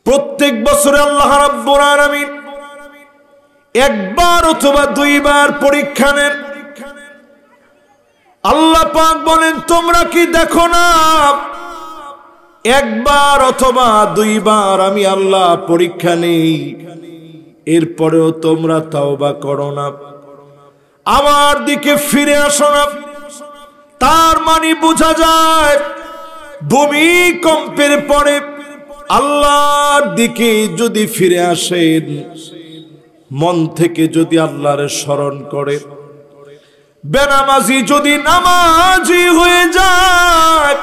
প্রত্যেক বছরে আল্লাহ রাব্বুল আলামিন একবার অথবা দুইবার পরীক্ষা নেন। আল্লাহ পাক বলেন, তোমরা কি দেখো না একবার অথবা দুইবার আমি আল্লাহ পরীক্ষা নেই, এরপরেও তোমরা তওবা করো না, আমার দিকে ফিরে আসো না। তার মানে বোঝা যায় ভূমিকম্পের পরে আল্লাহর দিকে যদি ফিরে আসেন, মন থেকে যদি আল্লাহর স্মরণ করে, বেনামাজি যদি নামাজি হয়ে যায়,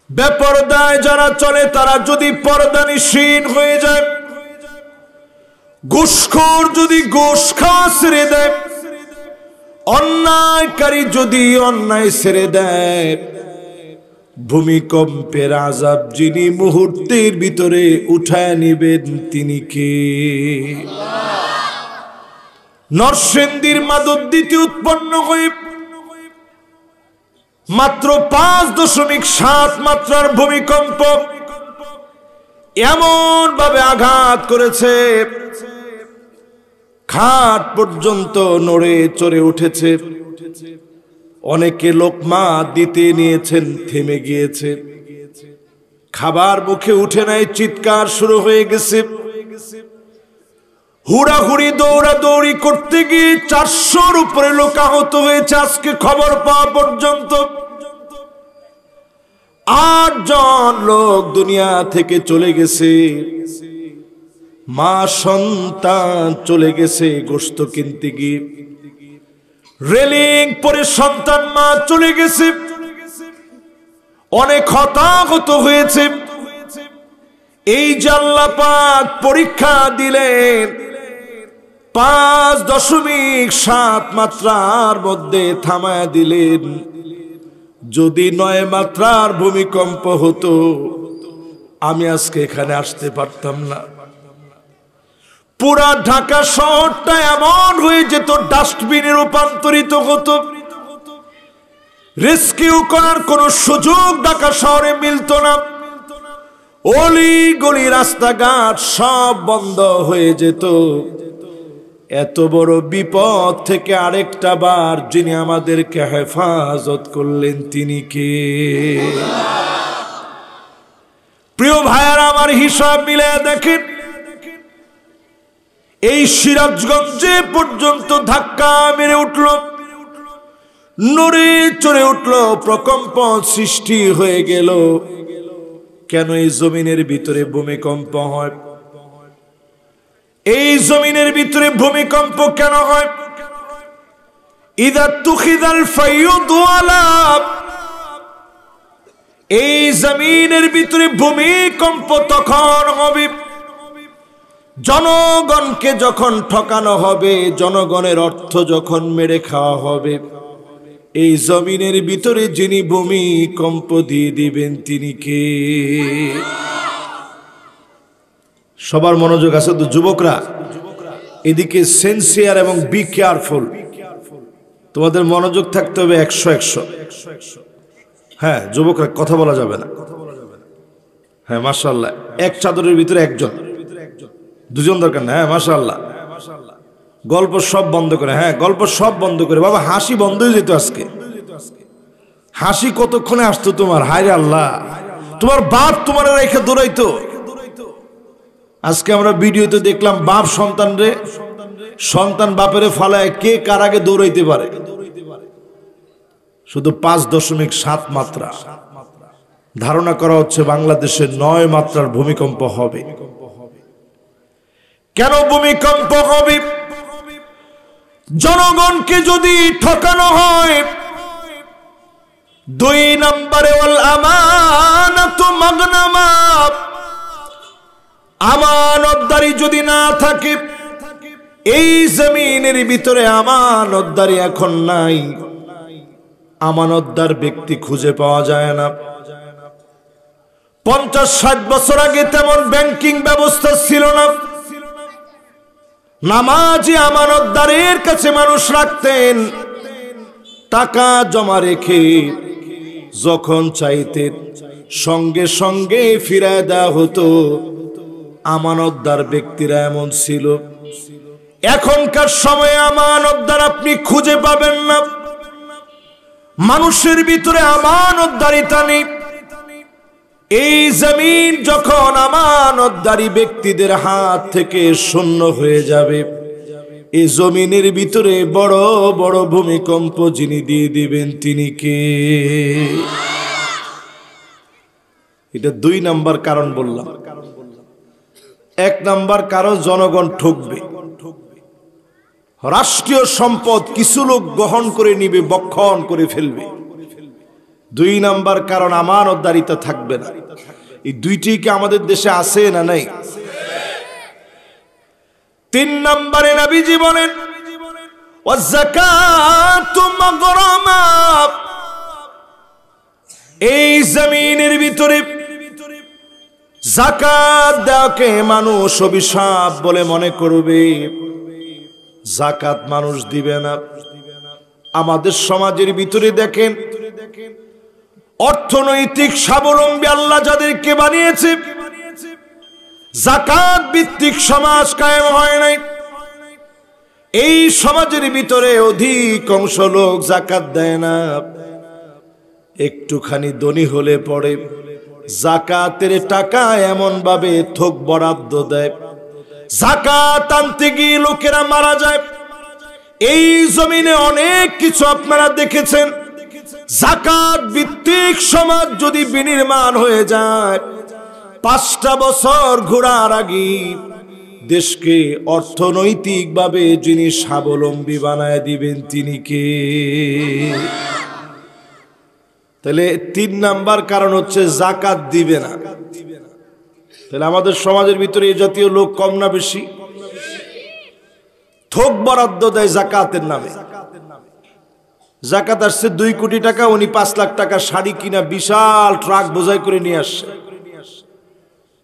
বেপরদায় যারা চলে তারা যদি পর্দানিশীন হয়ে যায়, ঘুষখোর যদি ঘুষ খাওয়া ছেড়ে দেয়, অন্যায়কারী যদি অন্যায় ছেড়ে দেয়, ভূমিকম্পের আযাব যিনি মুহূর্তের ভিতরে উঠায় নিবেন তিনি কে? নরসিংদীর মাদুদ্দিতে উৎপন্ন হয়ে মাত্র 5.7 মাত্রার ভূমিকম্প এমন ভাবে আঘাত করেছে, খাট পর্যন্ত নড়ে চড়ে উঠেছে। অনেকে লোকমা দিতে নিয়েছেন, থেমে গিয়েছে, খাবার মুখে উঠে নাই, চিৎকার শুরু হয়ে গেছে। হুড়াহুড়ি দৌড়াদৌড়ি করতে গিয়ে 400-র উপরে লোক আহত হয়েছে। আজকে খবর পাওয়া পর্যন্ত 8 জন লোক দুনিয়া থেকে চলে গেছে। মা সন্তান চলে গেছে গোশত কিনতে গিয়ে, রেলিং পরে সন্তান মা চলে গেছে, অনেক হতাহত হয়েছে। এই যে আল্লাহ পাক পরীক্ষা দিলেন, 5.7 মাত্রার মধ্যে থামায় দিলেন। যদি 9 মাত্রার ভূমিকম্প হতো, আমি আজকে এখানে আসতে পারতাম না। পুরা ঢাকা শহরটা এমন হয়ে যেত, ডাস্টবিনে রূপান্তরিত হতো। রেস্কিউ করার কোন সুযোগ ঢাকা শহরে মিলত না। অলি গলি রাস্তাঘাট সব বন্ধ হয়ে যেত। এত বড় বিপদ থেকে আরেকটা বার যিনি আমাদেরকে হেফাজত করলেন তিনি কে? প্রিয় ভাইয়ারা, আমার হিসাব মিলিয়ে দেখেন, এই সিরাজগঞ্জে পর্যন্ত ধাক্কা মেরে উঠল, নড়ে চড়ে উঠল, প্রকম্পন সৃষ্টি হয়ে গেল। কেন এই জমিনের ভিতরে ভূমিকম্প হয়? এই জমিনের ভিতরে ভূমিকম্প কেন হয়? ইদা তুখিদাল ফায়ুদু আলা, এই জমিনের ভিতরে ভূমিকম্প তখন হবে জনগণকে যখন ঠকানো হবে, জনগণের অর্থ যখন মেরে খাওয়া হবে। এই জমিনের ভিতরে যিনি ভূমিকম্প দিয়ে দিবেন তিনি কে? সবার মনোযোগ আছে তো? যুবকরা এদিকে সেন্সিয়ার এবং বি কেয়ারফুল, তোমাদের মনোযোগ থাকতে হবে 100-100। হ্যাঁ যুবকরা, কথা বলা যাবে না। হ্যাঁ মাশাআল্লাহ, এক চাদরের ভিতরে একজন, দুজন দরকার না। হ্যাঁ মাশাআল্লাহ, গল্প সব বন্ধ করে। হ্যাঁ গল্প সব বন্ধ করে। বাবা হাসি বন্ধ হয়ে যেত আজকে। হাসি কতক্ষণে আসতো তোমার? হায় রে আল্লাহ, তোমার বাপ তোমার রেখে দৌড়াইতো। আজকে আমরা ভিডিওতে দেখলাম বাপ সন্তান রে, সন্তান বাপের ফালায় কে কার আগে দৌড়াইতে পারে। শুধু 5.7 মাত্রা। ধারণা করা হচ্ছে বাংলাদেশে 9 মাত্রার ভূমিকম্প হবে। কেন ভূমিকম্প হবে? জনগণকে যদি ঠকানো হয়। 2 নম্বরে ওয়াল আমানাতু মাগনামা, আমানতদারি যদি না থাকে, এই জমিনের ভিতরে আমানতদারি এখন নাই, আমানতদার ব্যক্তি খুঁজে পাওয়া যায় না। 50-60 বছর আগে তেমন ব্যাংকিং ব্যবস্থা ছিল না। নামাজি আমানতদারের কাছে মানুষ রাখতেন, টাকা জমা রেখে যখন চাইতেন সঙ্গে সঙ্গে ফিরায় দেওয়া হতো। আমানতদার ব্যক্তিরা এমন ছিল। এখনকার সময়ে আমানতদার আপনি খুঁজে পাবেন না। মানুষের ভিতরে আমানতদারিতা নেই। এই জমিন যখন আমানতদারি ব্যক্তিদের হাত থেকে শূন্য হয়ে যাবে, এই জমিনের ভিতরে বড় বড় ভূমিকম্প যিনি দিয়ে দিবেন তিনি কে? এটা 2 নাম্বার কারণ বললাম। 1 নাম্বার কারণ জনগণ ঠকবে। রাষ্ট্রীয় সম্পদ কিছু লোক গ্রহণ করে নিবে, বক্ষণ করে ফেলবে। 2 নাম্বার কারণ আমানতদারিতা থাকবে না। এই দুইটি কি আমাদের দেশে আছে না নাই? 3 নম্বরে নবীজি বলেন ওয়াযাকাতু মাগরামা। এই জমিনের ভিতরে যাকাত দেওয়াকে মানুষ অভিশাপ বলে মনে করবে। যাকাত মানুষ দিবে না। আমাদের সমাজের ভিতরে দেখেন, অর্থনৈতিক স্বাবলম্বী আল্লাহ যাদেরকে বানিয়েছে, যাকাত ভিত্তিক সমাজ কায়েম হয় নাই। এই সমাজের ভিতরে অধিকাংশ লোক যাকাত দেয় না। একটুখানি ধনী হলে পড়ে যাকাতের টাকা এমন ভাবে থোক বরাদ্দ দেয়, যাকাত আনতে গিয়ে লোকেরা মারা যায়। এই জমিনে অনেক কিছু আপনারা দেখেছেন। যাকাত ভিত্তিক সমাজ যদি বিনির্মাণ হয়ে যায়, 5টা বছর ঘোরার আগে দেশকে অর্থনৈতিকভাবে যিনি স্বাবলম্বী বানায় দিবেন তিনি কে? তাহলে 3 নাম্বার কারণ হচ্ছে যাকাত দিবে না। তাহলে আমাদের সমাজের ভিতরে এই জাতীয় লোক কম না বেশি? থোক বরাদ্দ দেয় যাকাতের নামে। যাকাত আসছে 2 কোটি টাকা, উনি 5 লাখ টাকা শাড়ি কিনা বিশাল ট্রাক বোঝাই করে নিয়ে আসছে।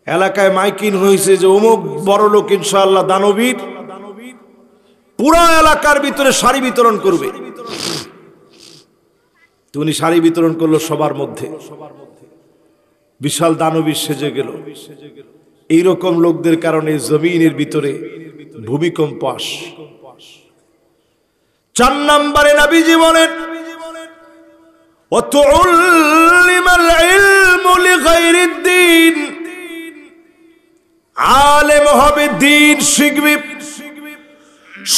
এলাকায় মাইকিং হয়েছে যে অমুক বড় লোক ইনশাআল্লাহ দানবীর, পুরো এলাকার ভিতরে শাড়ি বিতরণ করবে। উনি শাড়ি বিতরণ করলো সবার মধ্যে, বিশাল দানবীর সেজে গেল। এইরকম লোকদের কারণে জমিনের ভিতরে ভূমিকম্প আস। 4 নম্বরে নবীজি বলেন ওয়াতুল্লিমাল ইলমু লিগাইরিদ দ্বীন। আলেম হবে, দ্বীন শিখবে।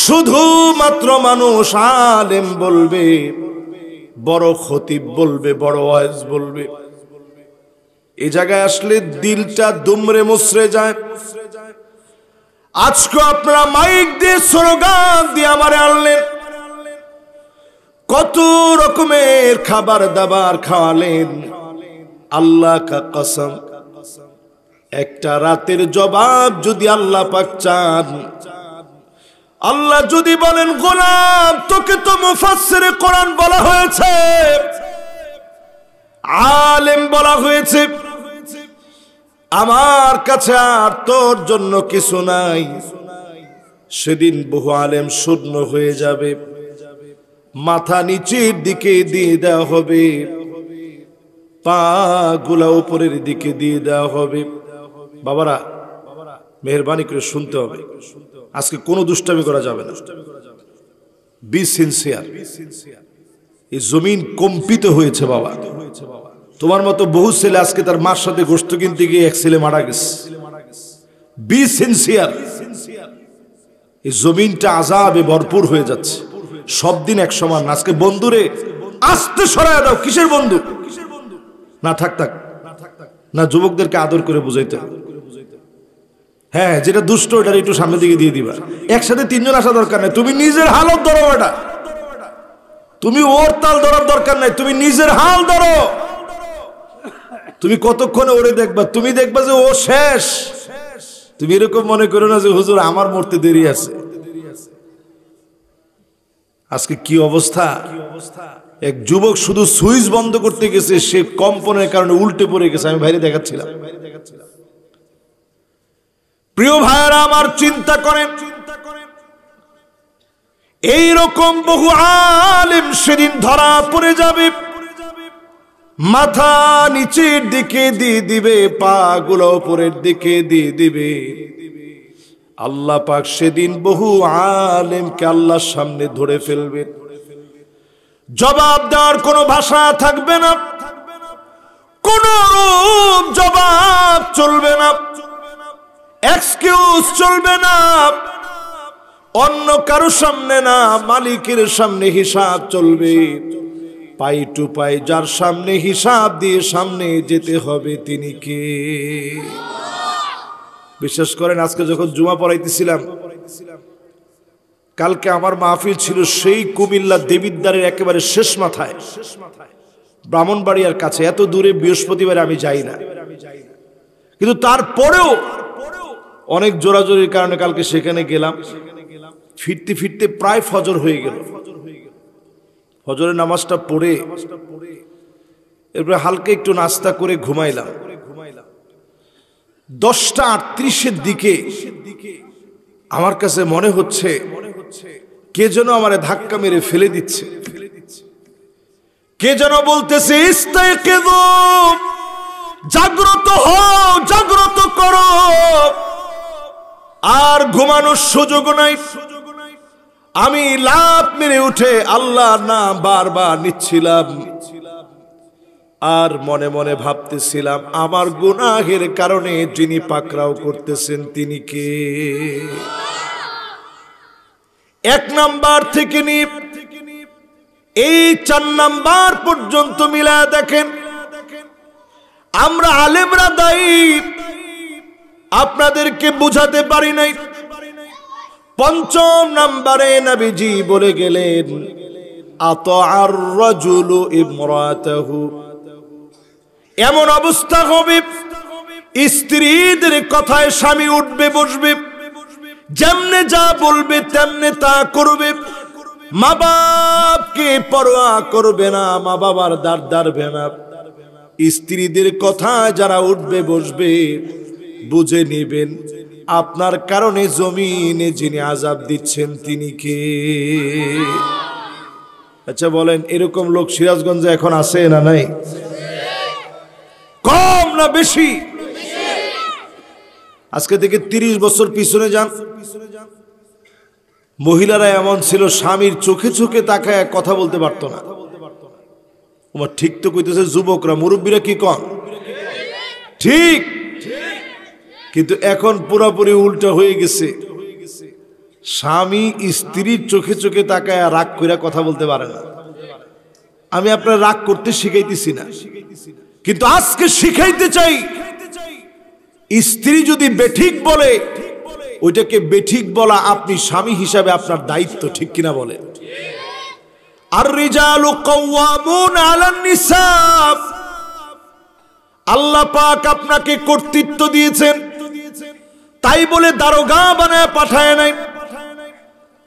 শুধুমাত্র মানুষ আলেম বলবে, বড় খতিব বলবে, বড় ওয়াজ বলবে, এই জায়গায় আসলে দিলটা দুমড়ে মুচড়ে যায়। আজকে আপনারা মাইক দিয়ে স্লোগান দিয়ে আমারে আনলেন, কত রকমের খাবার দাবার খাওয়ালেন। আল্লাহ কা কসম, একটা রাতের জবাব যদি আল্লাহ পাক চান, আল্লাহ যদি বলেন গোলাম তোকে তো মুফাসসিরে কোরআন বলা হয়েছে, আলেম বলা হয়েছে, আমার কাছে আর তোর জন্য কিছু নাই। সেদিন বহু আলেম শূন্য হয়ে যাবে, মাথা নিচের দিকে দিয়ে দেওয়া হবে, পা গুলা উপরের দিকে দিয়ে দেওয়া হবে। বাবারা মেহেরবানি করে শুনতে হবে, আজকে কোনো দুষ্টামি করা যাবে না। Be sincere. এই জমিন কম্পিত হয়েছে বাবা। তোমার মতো বহু ছেলে আজকে তার মার সাথে গোশত কিনতে গিয়ে এক ছেলে মারা গেছে। Be sincere. এই জমিনটা আযাবে ভরপুর হয়ে যাচ্ছে। সব দিন এক সমান না। আজকে বন্ধুরে আস্তে সরায় দাও। কিসের বন্ধু? না থাক থাক না, যুবকদেরকে আদর করে বুঝাইতে হবে। হ্যাঁ, যেটা দুষ্ট ওটা একটু সামনের দিকে দিয়ে দিবা। একসাথে 3 জন আসা দরকার নাই। তুমি নিজের হালত ধরো, এটা তুমি ওর তাল ধরার দরকার নাই, তুমি নিজের হাল ধরো। তুমি কতক্ষণে ওরে দেখবা, তুমি দেখবা যে ও শেষ। তুমি এরকম মনে করো না যে হুজুর আমার মরতে দেরি আছে। আজকে কি অবস্থা! এক যুবক শুধু সুইচ বন্ধ করতে গেছে, সে কম্পনের কারণে উল্টে পড়ে গেছে। আমি বাইরে দেখাচ্ছিলাম। প্রিয় ভাইরা আমার, চিন্তা করেন, এইরকম বহু আলেম সেদিন ধরা পড়ে যাবে। মাথা নিচের দিকে দিয়ে দিবে, পা গুলো উপরের দিকে দিয়ে দিবে। আল্লাহ পাক সেদিন বহু আলেমকে আল্লাহর সামনে ধরে ফেলবে, জবাব দেওয়ার কোনো ভাষা থাকবে না, কোনো জবাব চলবে না, এক্সকিউজ চলবে না। অন্য কারো সামনে না, মালিকের সামনে হিসাব চলবে। পাই টু পাই যার সামনে হিসাব দিয়ে সামনে যেতে হবে তিনি কে? বিশ্বাস করেন, আজকে যখন জুমা পড়াইতেছিলাম, কালকে আমার মাহফিল ছিল সেই কুমিল্লা দেবিদ্বারের একেবারে শেষ মাথায়, ব্রাহ্মণবাড়িয়ার কাছে। এত দূরে বৃহস্পতিবার আমি যাই না, কিন্তু তারপরেও অনেক জোরাজোরির কারণে কালকে সেখানে গেলাম। ফিরতে ফিরতে প্রায় ফজর হয়ে গেল। ফজরের নামাজটা পড়ে এরপরে হালকা একটু নাস্তা করে ঘুমাইলাম। 10:38 দিকে আমার কাছে মনে হচ্ছে কে যেন আমারে ধাক্কা মেরে ফেলে দিচ্ছে, কে যেন বলতেছে ইস্তাইকিযু, জাগ্রত হও, জাগ্রত করো, আর ঘুমানোর সুযোগ নাই। আমি লাফ মেরে উঠে আল্লাহর নাম বারবার নিচ্ছিলাম, আর মনে মনে ভাবতেছিলাম আমার গুনাহের কারণে যিনি পাকড়াও করতেছেন তিনি কে? 1 নাম্বার থেকে নিয়ে এই 4 নাম্বার পর্যন্ত মিলা দেখেন, আমরা আলেমরা দায়ী, আপনাদেরকে বুঝাতে পারি নাই। 5 নম্বরে নবীজি বলে গেলেন আতাআর রাজুলু ইমরাতাহু, এমন অবস্থা হবে স্ত্রীদের কথায় স্বামী উঠবে বসবে, যেমনে যা বলবে তেমনে তা করবে, মা বাপকে পরোয়া করবে না, মা বাবার দাঁড় দাঁড়বে না। স্ত্রীদের কথায় যারা উঠবে বসবে, বুঝে নেবেন আপনার কারণে জমিনে যিনি আযাব দিচ্ছেন তিনি কে? আচ্ছা বলেন, এরকম লোক সিরাজগঞ্জে এখন আছে না নাই? কম না বেশি? আজকে থেকে 30 বছর পিছনে যান, মহিলারা এমন ছিল স্বামীর চোখে চোখে তাকায় কথা বলতে পারতো না। তোমার ঠিক তো কইতেছে যুবকরা, মুরব্বীরা কি কন? ঠিক। কিন্তু এখন পুরোপুরি উল্টা হয়ে গেছে, স্বামী স্ত্রীর চোখে চোখে তাকায় রাগ কইরা কথা বলতে পারে না। আমি আপনার রাগ করতে শিখাইতেছি না, কিন্তু আজকে শিখাইতে চাই, স্ত্রী যদি বেঠিক বলে ওইটাকে বেঠিক বলা আপনি স্বামী হিসাবে আপনার দায়িত্ব, ঠিক কিনা বলে? আর রিজালু কাওয়ামুন আলান নিসা, আল্লাহ পাক আপনাকে কর্তৃত্ব দিয়েছেন, তাই বলে দারোগা বানায় পাঠায় নাই।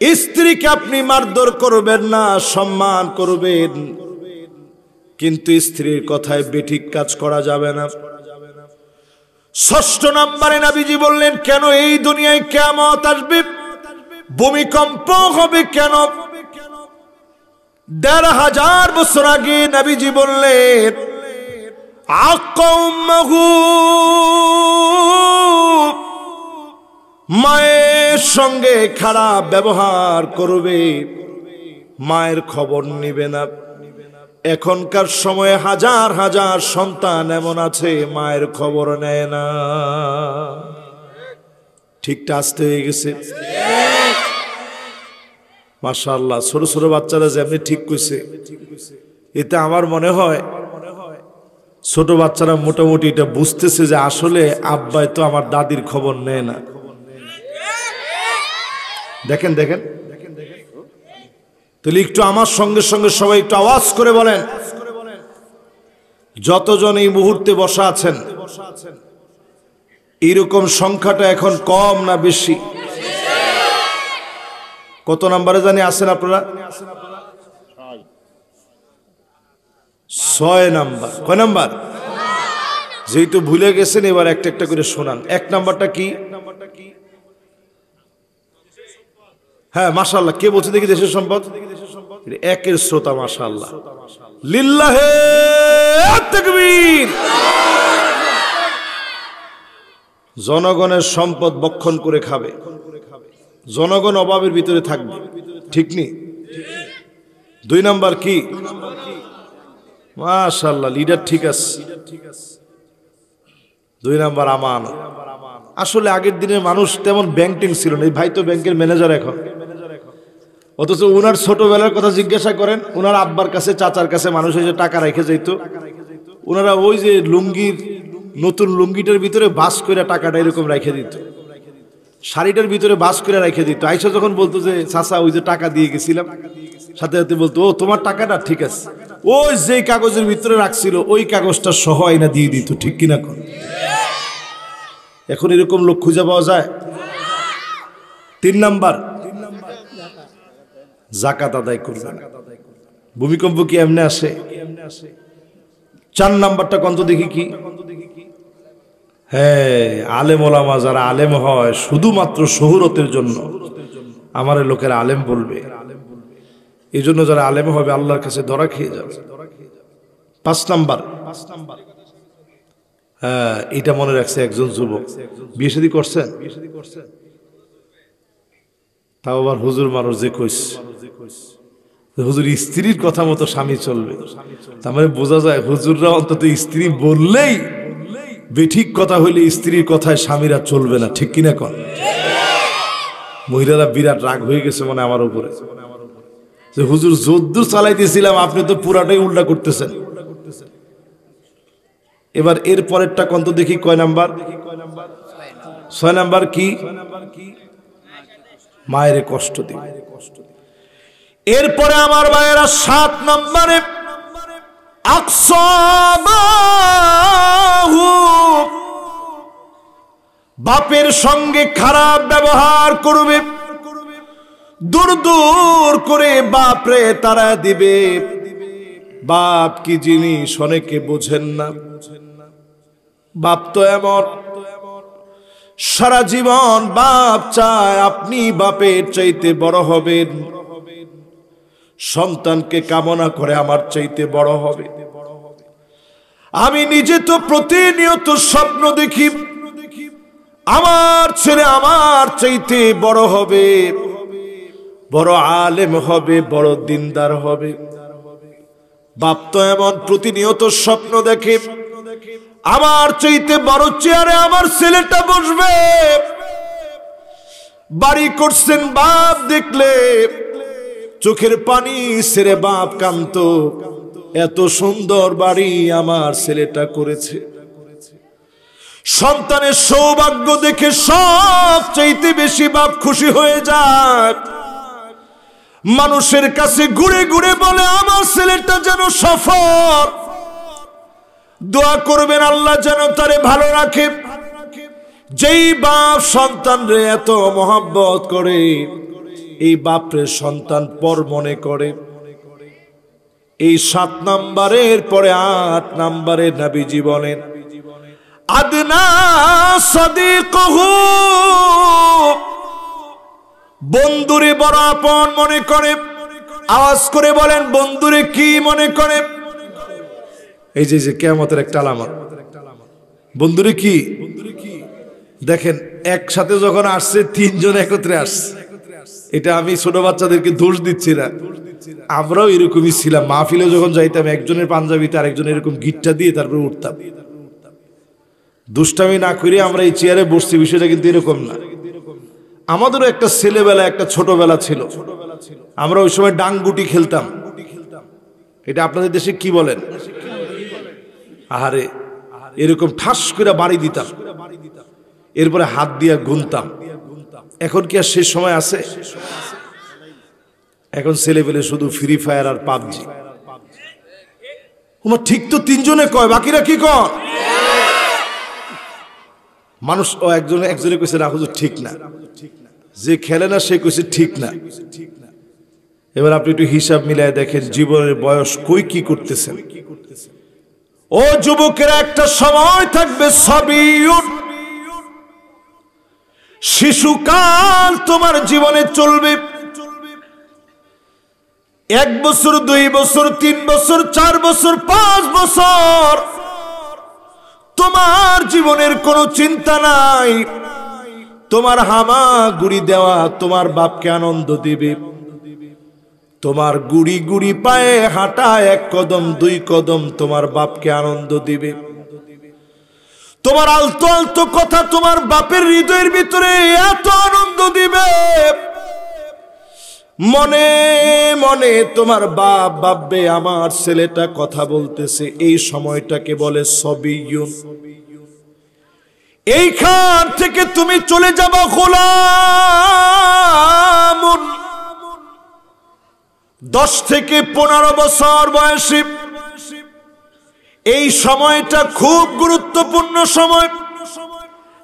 স্ত্রীকে আপনি মারধর করবেন না, সম্মান করবেন, কিন্তু স্ত্রীর কথায় বেঠিক কাজ করা যাবে না। 6 নম্বরে নবীজি বললেন কেন এই দুনিয়ায় কিয়ামত আসবে, ভূমিকম্প হবে কেন? 1500 বছর আগে নবীজি বললেন আকাউমাহু, মায়ের সঙ্গে খারাপ ব্যবহার করবে, মায়ের খবর নিবে না। এখনকার সময়ে হাজার হাজার সন্তান এমন আছে মায়ের খবর নেয় না। ঠিকটা আসতে হয়ে গেছে মাশাআল্লাহ। ছোট ছোট বাচ্চারা যেমনি ঠিক কইছে, এতে আমার মনে হয় ছোট বাচ্চারা মোটামুটি এটা বুঝতেছে যে আসলে আব্বাই তো আমার দাদির খবর নেয় না। দেখেন দেখেন, তাহলে একটু আমার সঙ্গে সঙ্গে সবাই একটু আওয়াজ করে বলেন, যতজন এই মুহূর্তে বসা আছেন এইরকম সংখ্যাটা এখন কম না বেশি? কত নম্বরে জানি আছেন আপনারা? 6 নাম্বার। কয় নাম্বার? যেহেতু ভুলে গেছেন এবার একটা একটা করে শোনান। 1 নাম্বারটা কি? হ্যাঁ মাশাআল্লাহ, কে বলছে দেখি? দেশের সম্পদ। 1 এর শ্রোতা, মাশাআল্লাহ। লিল্লাহে তাকবীর। জনগণের সম্পদ বক্ষণ করে খাবে, জনগণ অভাবের ভিতরে থাকবে, ঠিক নেই? 2 নাম্বার কি? মাশাআল্লাহ, লিডার ঠিক আছে। 2 নাম্বার আমানত। আসলে আগের দিনের মানুষ তেমন ব্যাংকিং ছিল না। এই ভাই তো ব্যাংকের ম্যানেজার এখন, অথচ ওনার ছোটবেলার কথা জিজ্ঞাসা করেন, ওনার আব্বার কাছে চাচার কাছে মানুষ এসে টাকা রেখে যেত, ওনারা ওই যে লুঙ্গির নতুন লুঙ্গিটার ভিতরে বাস করে টাকাটা এরকম রেখে দিত, শাড়িটার ভিতরে বাস করে রেখে দিত। আইসা যখন বলতো যে চাচা ওই যে টাকা দিয়ে গেছিলাম, সাথে সাথে বলতো ও তোমার টাকাটা ঠিক আছে, ওই যে কাগজের ভিতরে রাখছিল ওই কাগজটা সহ আইনা দিয়ে দিত, ঠিক কিনা? এখন এরকম লোক খুঁজে পাওয়া যায়? 3 নাম্বার যাকাত আদায় করবেন। ভূমিকম্প কি এমনি আসে? 4 নাম্বারটা কত দেখি কি? হ্যাঁ, আলেম ওলামা যারা আলেম হয় শুধুমাত্র শহুরতের জন্য আমার লোকের আলেম বলবে, এই জন্য যারা আলেম হবে আল্লাহর কাছে ধরা খেয়ে যাবে। 5 নাম্বার, হ্যাঁ এটা মনে রাখছে একজন যুবক, বিয়ে শাদী করছেন, তাও আবার হুজুর মানুষ যে কইছে হুজুর স্ত্রীর কথা মতো স্বামী চলবে, তার মানে বোঝা যায় হুজুররা অন্তত স্ত্রী বললেই বেঠিক কথা হইলে স্ত্রীর কথায় স্বামীরা চলবে না, ঠিক কিনা? কন মহিলারা বিরাট রাগ হয়ে গেছে মানে আমার উপরে, যে হুজুর যদ্দূর চালাইতেছিলাম আপনি তো পুরাটাই উল্টা করতেছেন। এবার এর পরেরটা কত দেখি, কয় নাম্বার? 6 নাম্বার কি? মায়ের কষ্ট দিবে। এরপরে আমার ভাইয়েরা 7 নম্বরে আকসামাহু, বাপের সঙ্গে খারাপ ব্যবহার করবে, দূর দূর করে বাপরে তারা দিবে। বাপ কি জিনিস অনেকে বোঝেন না। বাপ তো এমন, সারা জীবন বাপ চায় আপনি বাপের চাইতে বড় হবেন, সন্তানকে কামনা করে আমার চাইতে বড় হবে। আমি নিজে তো প্রতিনিয়ত স্বপ্ন দেখি আমার ছেলে আমার চাইতে বড় হবে, বড় আলেম হবে, বড় দিনদার হবে। বাপ তো এমন প্রতিনিয়ত স্বপ্ন দেখে আমার চাইতে বড় চেয়ারে আমার ছেলেটা বসবে। বাড়ি করছেন বাপ দেখলে চোখের পানি ছেড়ে বাপ কাঁদতো, এত সুন্দর বাড়ি আমার ছেলেটা করেছে। সন্তানের সৌভাগ্য দেখে সব চাইতে বেশি বাপ খুশি হয়ে যায়। মানুষের কাছে ঘুরে ঘুরে বলে আমার ছেলেটা যেন সফল, দোয়া করবেন আল্লাহ যেন তারে ভালো রাখে। যেই বাপ সন্তানরে এত মহব্বত করে, এই বাপরে সন্তান পর মনে করে। এই 7 নম্বরের পরে 8 নম্বরে নবীজি বলেন আদনা সাদিকহু, বন্ধুরে বড় আপন মনে করে। আওয়াজ করে বলেন বন্ধুরে কি মনে করে? এই যে কিয়ামতের একটা আলামত, বন্ধুরে কি দেখেন, একসাথে যখন আসছে 3 জন একত্রে আসছে। এটা আমি ছোট বাচ্চাদেরকে দোষ দিচ্ছি না, আমরাও এরকমই ছিলাম। মাহফিলে যখন যাইতাম একজনের পাঞ্জাবিতে আরেকজন এরকম গিটটা দিয়ে তারপরে উঠতাম। দুষ্টামি না করে আমরা এই চেয়ারে বসছি, বিষয়টা কিন্তু এরকম না। আমাদেরও একটা ছেলেবেলা একটা ছোটবেলা ছিল, আমরা ওই সময় ডাংগুটি খেলতাম। এটা আপনাদের দেশে কি বলেন? আহারে, এরকম ঠাস করে বাড়ি দিতাম, এরপরে হাত দিয়ে গুনতাম। এখন কি আর শেষ সময় আছে? এখন ছেলে পেলে শুধু ফ্রি ফায়ার আর পাবজি। ঠিক তো 3 জনে কয়, বাকিরা কি কয়? মানুষ ও একজনে কইছে না হুজুর ঠিক না, যে খেলে না সে কইছে ঠিক না। এবার আপনি একটু হিসাব মিলায় দেখেন জীবনের বয়স কই কি করতেছেন। ও যুবকেরা, একটা সময় থাকবে সাবিয়ুন, শিশুকাল তোমার জীবনে চলবে। 1 বছর 2 বছর 3 বছর 4 বছর 5 বছর তোমার জীবনের কোনো চিন্তা নাই, তোমার হামাগুড়ি দেওয়া তোমার বাপকে আনন্দ দিবে, তোমার গুড়ি গুড়ি পায়ে হাঁটা 1 কদম 2 কদম তোমার বাপকে আনন্দ দিবে, তোমার আলতো আলতো কথা তোমার বাপের হৃদয়ের ভিতরে এত আনন্দ দিবে, মনে মনে তোমার বাপ ভাববে আমার ছেলেটা কথা বলতেছে। এই সময়টাকে বলে সবিয়ুন। এইখান থেকে তুমি চলে যাবা গোলামুন। 10 থেকে 15 বছর বয়সী এই সময়টা খুব গুরুত্বপূর্ণ সময়,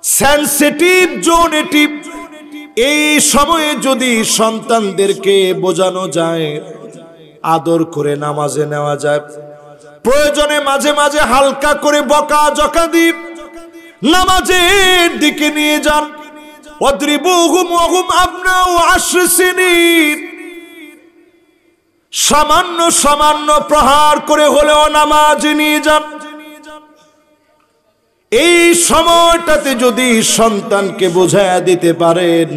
সেনসিটিভ জোন এটি। এই সময়ে যদি সন্তানদেরকে বোঝানো যায়, আদর করে নামাজে নেওয়া যায়, প্রয়োজনে মাঝে মাঝে হালকা করে বকা জকা দিয়ে নামাজের দিকে নিয়ে যান। ওয়াদরিবুহুম ওয়াহুম আবনাউ 10 সিনিন। সামান্য সামান্য প্রহার করে হলেও নামাজে নিয়ে যান। এই সময়টাতে যদি সন্তানকে বোঝায়া দিতে পারেন,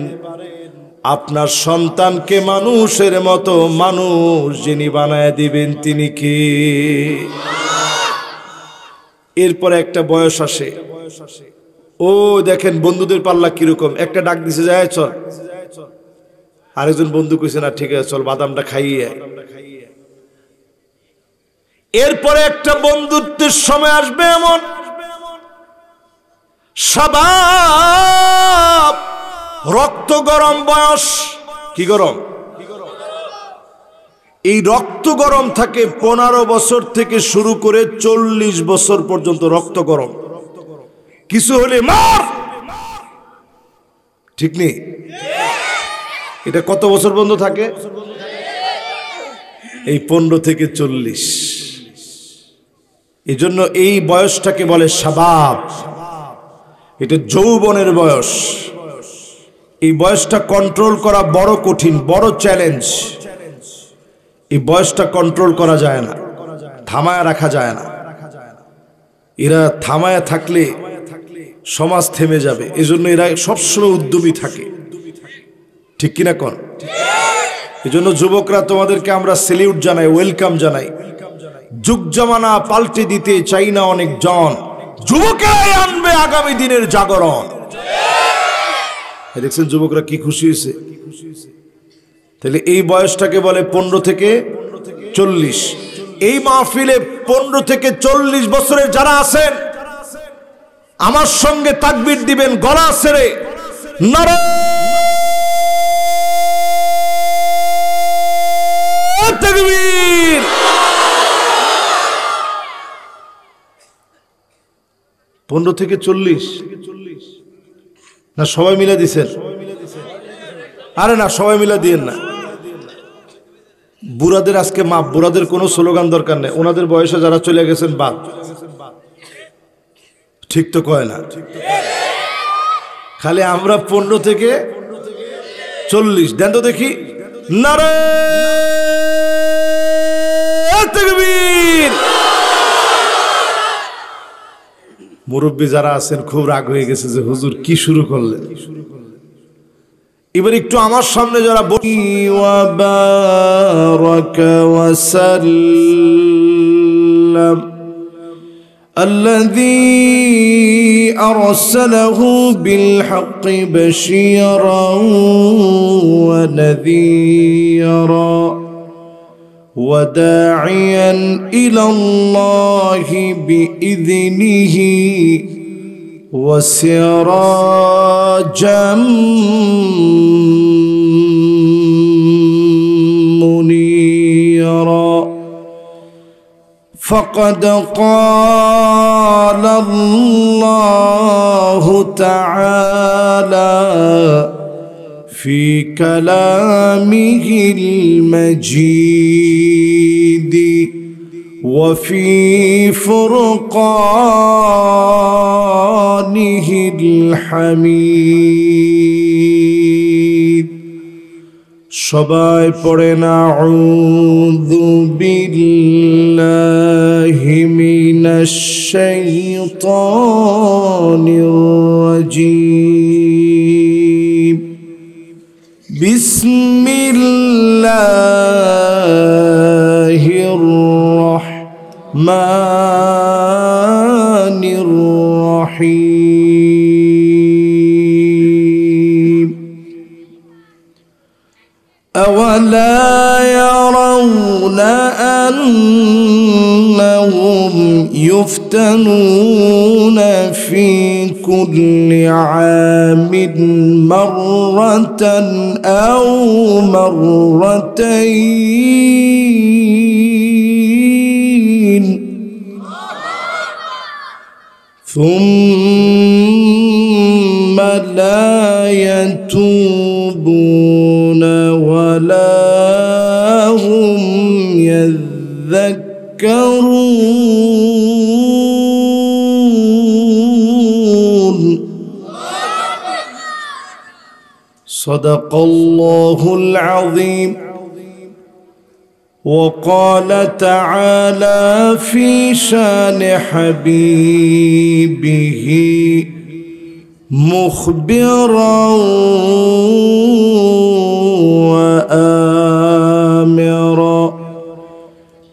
আপনার সন্তানকে মানুষের মতো মানুষ যিনি বানায় দিবেন তিনি কে? এরপরে একটা বয়স আসে, ও দেখেন বন্ধুদের পাল্লা কিরকম, একটা ডাক দিছে যায় চল, আরেকজন বন্ধু কইছে না ঠিক আছে চল বাদামটা খাইয়ে। এরপরে একটা বন্ধুত্বের সময় আসবে এমন, শাবাব রক্ত গরম বয়স। কি গরম? এই রক্ত গরম থাকে 15 বছর থেকে শুরু করে 40 বছর পর্যন্ত রক্ত গরম। কিছু হলে মার, ঠিক নেই? এটা কত বছর পর্যন্ত থাকে? এই 15 থেকে 40। এই জন্য এই বয়সটাকে বলে শাবাব। এটা যৌবনের বয়স। এই বয়সটা কন্ট্রোল করা বড় কঠিন, বড় চ্যালেঞ্জ। এই বয়সটা কন্ট্রোল করা যায় না, থামায় রাখা যায় না। এরা থামায় থাকলে সমাজ থেমে যাবে, এজন্য এরা সবসময় উদ্যমী থাকে, ঠিক কিনা কোন? এজন্য যুবকরা তোমাদেরকে আমরা সেলিউট জানাই, ওয়েলকাম জানাই। যুগ জামানা পাল্টে দিতে চাই না অনেক জন, যুবকেরাই আনবে আগামী দিনের জাগরণ। দেখছেন যুবকরা কি খুশি হয়েছে? তাহলে এই বয়সটাকে বলে 15 থেকে 40। এই মাহফিলে 15 থেকে 40 বছরের যারা আছেন আমার সঙ্গে তাকবীর দিবেন গলা ছেড়ে, নারায়ে তাকবীর। 15 থেকে 40 না সবাই মিলে দিছেন? আরে না সবাই মিলে দিয়েন না। বুড়াদের আজকে মাপ, বুড়াদের কোনো স্লোগান দরকার নেই, ওনাদের বয়সে যারা চলে গেছেন বাদ। ঠিক তো কয় না? খালি আমরা 15 থেকে 40 দেন তো দেখি। নারায়ে তাকবীর। মুরব্বী যারা আছেন খুব রাগ হয়ে গেছে যে হুজুর কি শুরু করলেন। এবার একটু আমার সামনে যারা বলি ওয়া বারাকা ওয়া সাল্লাম الذي أرسله بالحق بشيرا ونذيرا وداعيا إلى الله بإذنه وسراجا منيرا فقد قال الله تعالى في كلامه المجيد وفي فرقانه الحميد সবাই পড়েন আউযু বিল্লাহি মিনাশ শাইতানির রাজীম বিসমিল্লাহির রাহমানির রাহিম أولا يرون أنهم يفتنون في كل عام مرة أو مرتين ثم لا يتوبون ولا هم يذكرون صدق الله العظيم وقال تعالى في شان حبيبه مخبرا وآمرا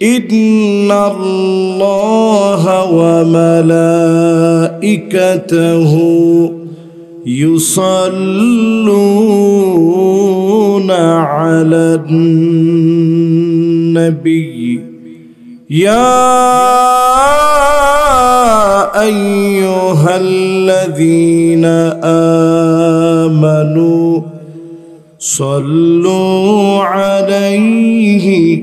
إن الله وملائكته يصلون على النبي يا أيها الذين آمنوا صلوا عليه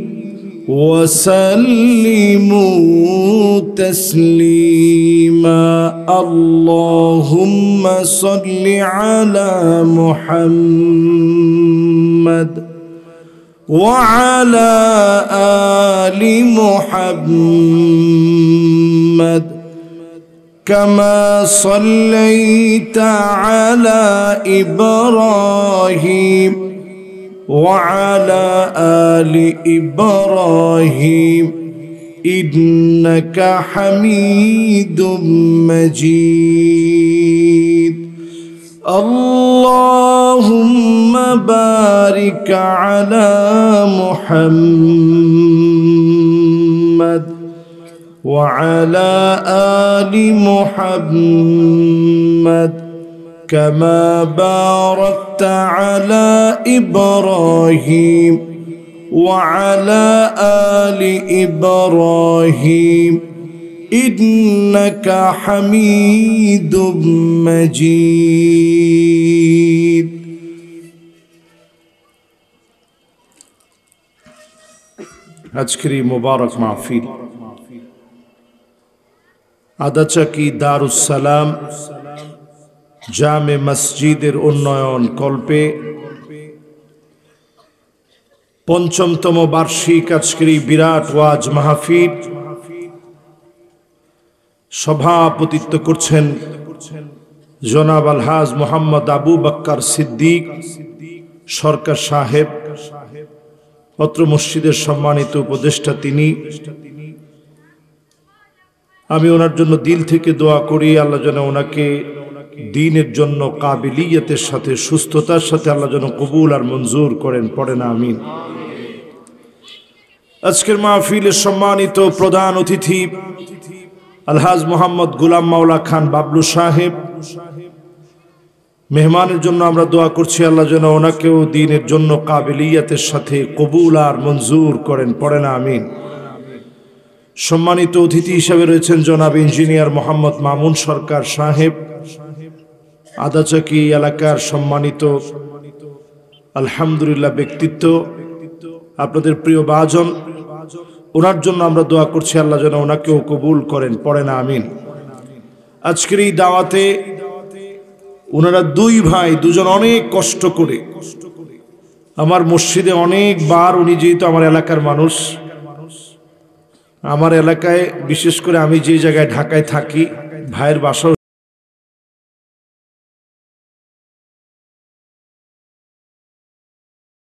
وسلموا تسليما اللهم صل على محمد وعلى آل محمد كما صليت على إبراهيم وعلى آل إبراهيم إنك حميد مجيد اللهم بارك على محمد وعلى آل محمد كما باركت على إبراهيم وعلى آل إبراهيم إنك حميد مجيد আজকের মুবারক মাহফিল আদাচাকি দারুস সালাম জামে মসজিদের উন্নয়ন কল্পে পঞ্চমতম বার্ষিক আজকের বিরাট ওয়াজ মাহফিল সভাপতিত্ব করছেন জনাব আলহাজ মোহাম্মদ আবু বকর সিদ্দিক সরকার সাহেব অত্র মসজিদের সম্মানিত উপদেষ্টা তিনি আমি ওনার জন্য দিল থেকে দোয়া করি আল্লাহ যেন ওনাকে দ্বীনের জন্য কাবিলিয়তের সাথে সুস্থতার সাথে আল্লাহ যেন কবুল আর মঞ্জুর করেন পড়েন আমিন আজকের মাহফিলের সম্মানিত প্রধান অতিথি আলহাজ মোহাম্মদ গোলাম মাওলা খান বাবলু সাহেব মেহমানের জন্য আমরা দোয়া করছি আল্লাহ যেন ওনাকেও দ্বীনের জন্য কাবিলিয়তের সাথে কবুল আর মঞ্জুর করেন পড়েন আমিন সম্মানিত অতিথি হিসেবে রয়েছেন জনাব ইঞ্জিনিয়ার মোহাম্মদ মামুন সরকার সাহেব আদাচাকি এলাকার সম্মানিত আলহামদুলিল্লাহ ব্যক্তিত্ব আপনাদের প্রিয় ভাজন ওনার জন্য আমরা দোয়া করছি আল্লাহ যেন ওনাকেও কবুল করেন পড়েন আমিন আজকের এই দাওয়াতে ওনারা দুই ভাই দুজন অনেক কষ্ট করে আমার মসজিদে অনেকবার উনি যেহেতু আমার এলাকার মানুষ আমার এলাকায় বিশেষ করে আমি যে জায়গায় ঢাকায় থাকি ভাইয়ের বাসা